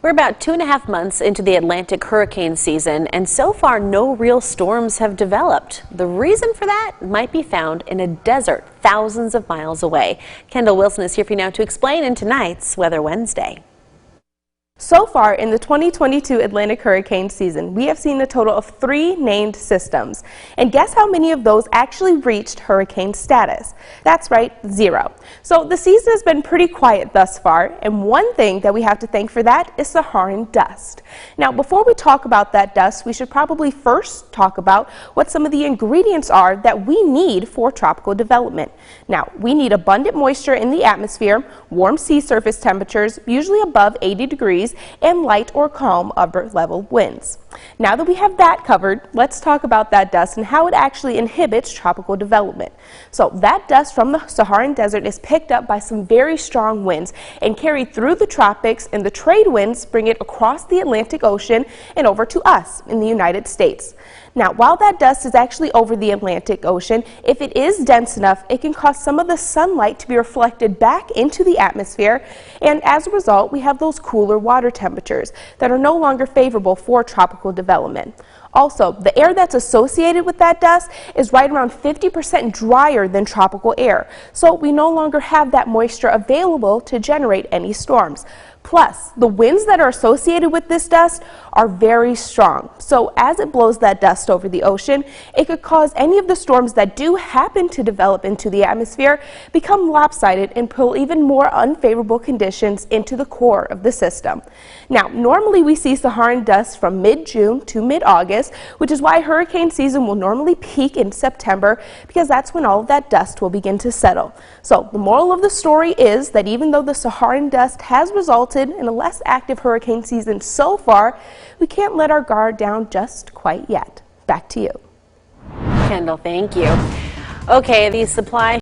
We're about 2.5 months into the Atlantic hurricane season, and so far no real storms have developed. The reason for that might be found in a desert thousands of miles away. Kendall Wilson is here for you now to explain in tonight's Weather Wednesday. So far in the 2022 Atlantic hurricane season, we have seen a total of 3 named systems. And guess how many of those actually reached hurricane status? That's right, 0. So the season has been pretty quiet thus far, and one thing that we have to thank for that is Saharan dust. Now, before we talk about that dust, we should probably first talk about what some of the ingredients are that we need for tropical development. Now, we need abundant moisture in the atmosphere, warm sea surface temperatures, usually above 80 degrees, and light or calm upper level winds. Now that we have that covered, let's talk about that dust and how it actually inhibits tropical development. So that dust from the Saharan desert is picked up by some very strong winds and carried through the tropics, and the trade winds bring it across the Atlantic Ocean and over to us in the United States. Now, while that dust is actually over the Atlantic Ocean, if it is dense enough, it can cause some of the sunlight to be reflected back into the atmosphere, and as a result, we have those cooler water temperatures that are no longer favorable for tropical development. Also, the air that's associated with that dust is right around 50% drier than tropical air, so we no longer have that moisture available to generate any storms. Plus, the winds that are associated with this dust are very strong. So as it blows that dust over the ocean, it could cause any of the storms that do happen to develop into the atmosphere become lopsided and pull even more unfavorable conditions into the core of the system. Now, normally we see Saharan dust from mid-June to mid-August, which is why hurricane season will normally peak in September, because that's when all of that dust will begin to settle. So the moral of the story is that even though the Saharan dust has resulted in a less active hurricane season so far, we can't let our guard down just quite yet. Back to you. Kendall, thank you. Okay, the supply